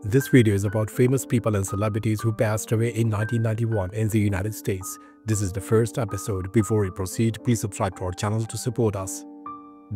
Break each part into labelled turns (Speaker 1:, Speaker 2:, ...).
Speaker 1: This video is about famous people and celebrities who passed away in 1991 in the United States. This is the first episode. Before we proceed, please subscribe to our channel to support us.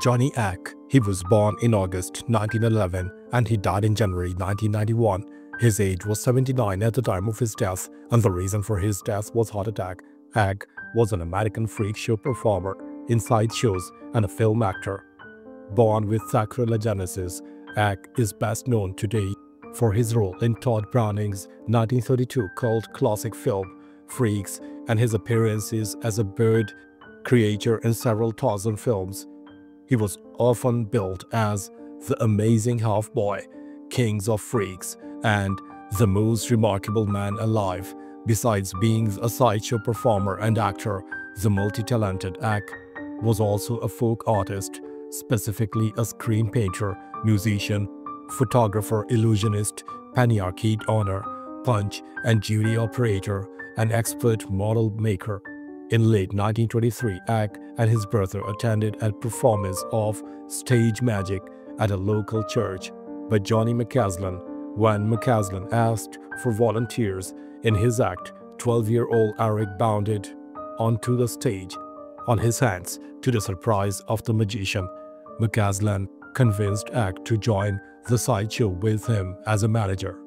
Speaker 1: Johnny Eck. He was born in August 1911 and he died in January 1991. His age was 79 at the time of his death, and the reason for his death was heart attack. Eck was an American freak show performer, inside shows, and a film actor. Born with sacraligenesis, Eck is best known today for his role in Todd Browning's 1932 cult classic film, Freaks, and his appearances as a bird creature in several Tarzan films. He was often billed as the amazing half-boy, kings of freaks, and the most remarkable man alive. Besides being a sideshow performer and actor, the multi-talented Eck was also a folk artist, specifically a screen painter, musician, photographer, illusionist, penny-arcade owner, punch and judy operator, and expert model maker. In late 1923, Eck and his brother attended a performance of stage magic at a local church by Johnny McCaslin. When McCaslin asked for volunteers in his act, 12-year-old Eric bounded onto the stage on his hands to the surprise of the magician. McCaslin convinced Eck to join the sideshow with him as a manager.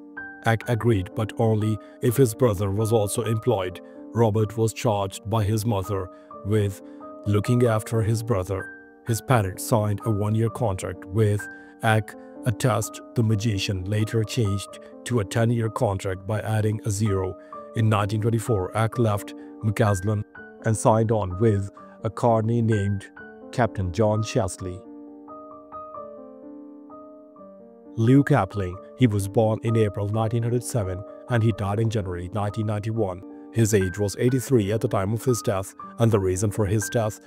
Speaker 1: Eck agreed, but only if his brother was also employed. Robert was charged by his mother with looking after his brother. His parents signed a one-year contract with Eck, a test the magician later changed to a 10-year contract by adding a zero. In 1924, Eck left McCaslin and signed on with a carny named Captain John Chesley. Luke Appling. He was born in April 1907 and he died in January 1991. His age was 83 at the time of his death, and the reason for his death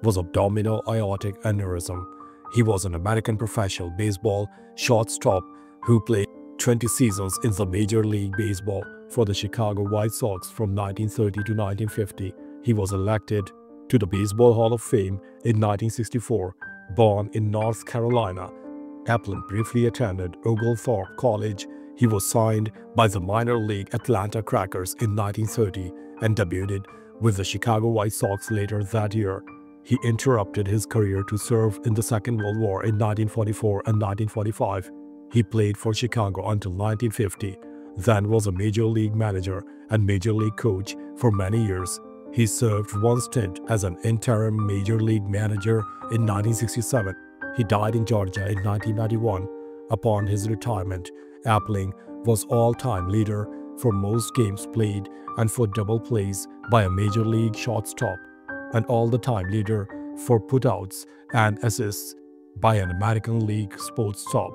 Speaker 1: was abdominal aortic aneurysm. He was an American professional baseball shortstop who played 20 seasons in the Major League Baseball for the Chicago White Sox from 1930 to 1950. He was elected to the Baseball Hall of Fame in 1964. Born in North Carolina, Appling briefly attended Oglethorpe College. He was signed by the minor league Atlanta Crackers in 1930 and debuted with the Chicago White Sox later that year. He interrupted his career to serve in the Second World War in 1944 and 1945. He played for Chicago until 1950, then was a major league manager and major league coach for many years. He served one stint as an interim major league manager in 1967. He died in Georgia in 1991. Upon his retirement, Appling was all-time leader for most games played and for double plays by a major league shortstop, and all-the-time leader for putouts and assists by an American League shortstop.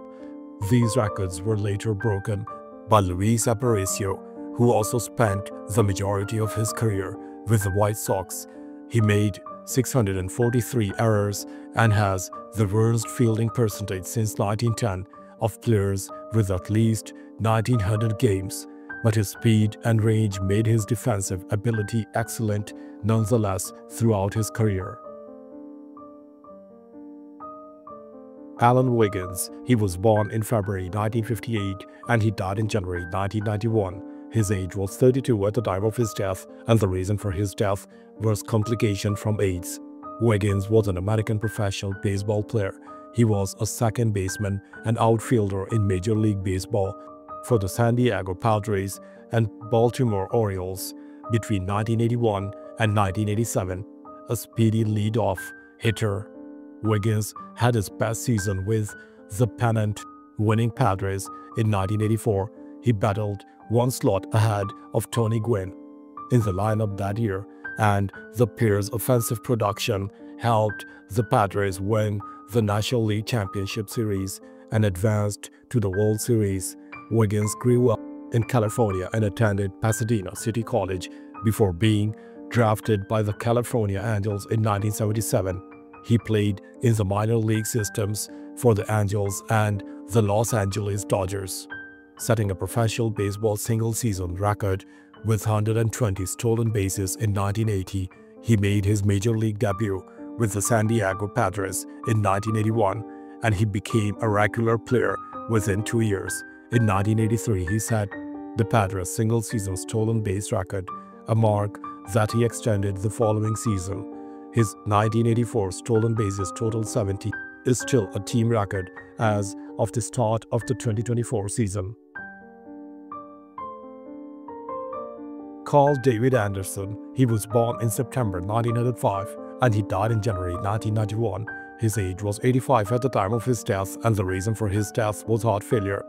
Speaker 1: These records were later broken by Luis Aparicio, who also spent the majority of his career with the White Sox. He made 643 errors and has the worst fielding percentage since 1910 of players with at least 1900 games, but his speed and range made his defensive ability excellent nonetheless throughout his career. Alan Wiggins. He was born in February 1958 and he died in January 1991. His age was 32 at the time of his death, and the reason for his death was complication from AIDS. Wiggins was an American professional baseball player. He was a second baseman and outfielder in Major League Baseball for the San Diego Padres and Baltimore Orioles between 1981 and 1987. A speedy leadoff hitter, Wiggins had his best season with the pennant-winning Padres in 1984. He battled one slot ahead of Tony Gwynn in the lineup that year, and the pair's offensive production helped the Padres win the National League Championship Series and advanced to the World Series. Wiggins grew up in California and attended Pasadena City College before being drafted by the California Angels in 1977. He played in the minor league systems for the Angels and the Los Angeles Dodgers, setting a professional baseball single-season record with 120 stolen bases in 1980. He made his major league debut with the San Diego Padres in 1981, and he became a regular player within 2 years. In 1983, he set the Padres single-season stolen base record, a mark that he extended the following season. His 1984 stolen bases total 70 is still a team record as of the start of the 2024 season. Carl David Anderson. He was born in September 1905 and he died in January 1991. His age was 85 at the time of his death, and the reason for his death was heart failure.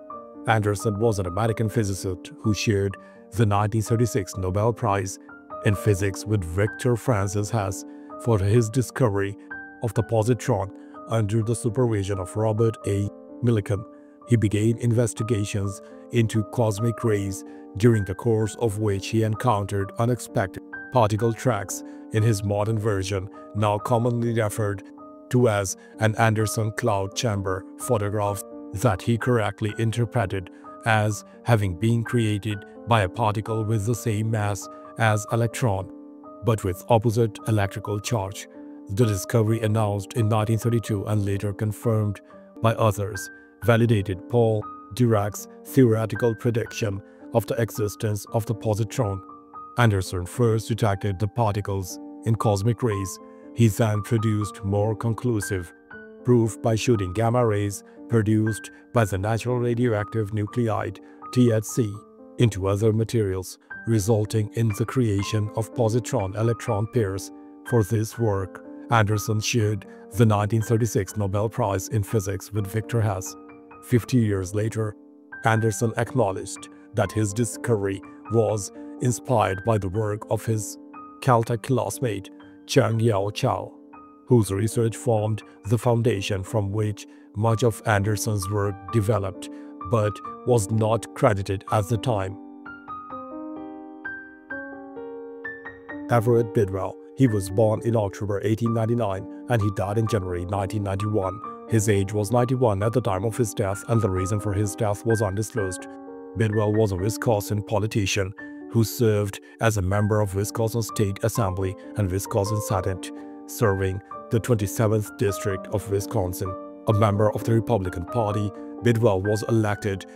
Speaker 1: Anderson was an American physicist who shared the 1936 Nobel Prize in Physics with Victor Francis Hess for his discovery of the positron under the supervision of Robert A. Millikan. He began investigations into cosmic rays, during the course of which he encountered unexpected particle tracks in his modern version, now commonly referred to as an Anderson cloud chamber photograph, that he correctly interpreted as having been created by a particle with the same mass as electron, but with opposite electrical charge. The discovery, announced in 1932 and later confirmed by others, validated Paul Dirac's theoretical prediction of the existence of the positron. Anderson first detected the particles in cosmic rays. He then produced more conclusive proof by shooting gamma rays produced by the natural radioactive nuclide THC into other materials, resulting in the creation of positron-electron pairs. For this work, Anderson shared the 1936 Nobel Prize in Physics with Victor Hess. 50 years later, Anderson acknowledged that his discovery was inspired by the work of his Caltech classmate Chang Yao Chao, whose research formed the foundation from which much of Anderson's work developed, but was not credited at the time. Everett Bidwell. He was born in October 1899 and he died in January 1991. His age was 91 at the time of his death, and the reason for his death was undisclosed. Bidwell was a Wisconsin politician who served as a member of Wisconsin State Assembly and Wisconsin Senate, serving the 27th District of Wisconsin. A member of the Republican Party, Bidwell was elected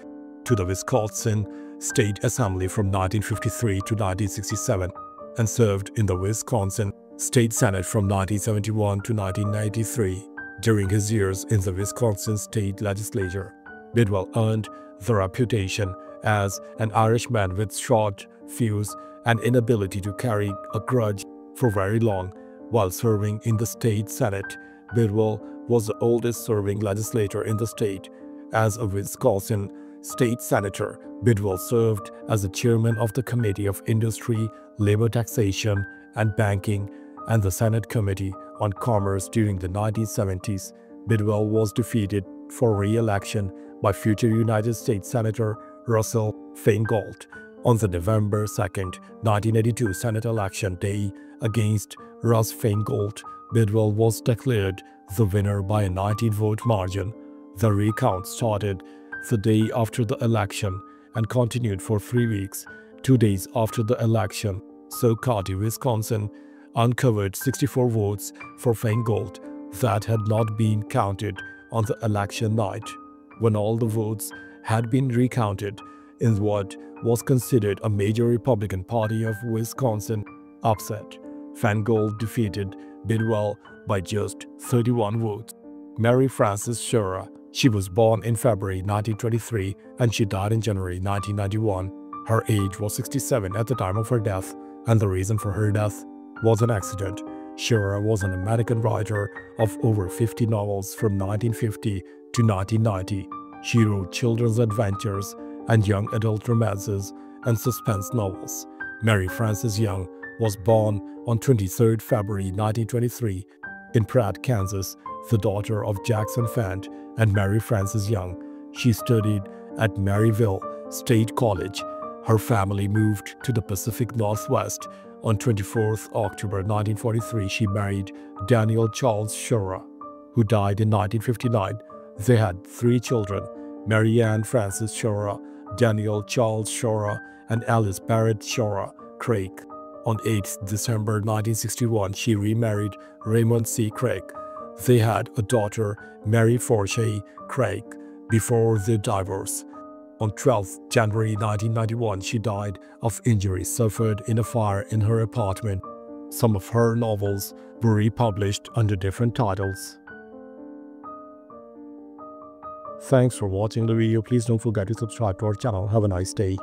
Speaker 1: to the Wisconsin State Assembly from 1953 to 1967 and served in the Wisconsin State Senate from 1971 to 1993. During his years in the Wisconsin State Legislature, Bidwell earned the reputation as an Irishman with short fuse and inability to carry a grudge for very long. While serving in the state Senate, Bidwell was the oldest serving legislator in the state. As a Wisconsin state senator, Bidwell served as the chairman of the Committee of Industry, Labor Taxation, and Banking and the Senate Committee on Commerce during the 1970s. Bidwell was defeated for re-election by future United States Senator Russell Feingold on the November 2, 1982 Senate election day. Against Russ Feingold, Bidwell was declared the winner by a 19-vote margin. The recount started the day after the election and continued for 3 weeks. 2 days after the election, Sioux County, Wisconsin, uncovered 64 votes for Feingold that had not been counted on the election night. When all the votes had been recounted in what was considered a major Republican Party of Wisconsin upset, Feingold defeated Bidwell by just 31 votes. Mary Frances Schura. She was born in February 1923 and she died in January 1991. Her age was 67 at the time of her death, and the reason for her death was an accident. Schura was an American writer of over 50 novels from 1950 to 1990. She wrote children's adventures and young adult romances and suspense novels. Mary Frances Young was born on 23 February 1923 in Pratt, Kansas, the daughter of Jackson Fant and Mary Frances Young. She studied at Maryville State College. Her family moved to the Pacific Northwest. On 24 October 1943, she married Daniel Charles Schura, who died in 1959. They had 3 children, Mary Ann Frances Schura, Daniel Charles Schura, and Alice Barrett Schura Craig. On 8 December 1961, she remarried Raymond C. Craig. They had a daughter, Mary Forshey Craig, before their divorce. On 12th January 1991, she died of injuries suffered in a fire in her apartment. Some of her novels were republished under different titles. Thanks for watching the video. Please don't forget to subscribe to our channel. Have a nice day.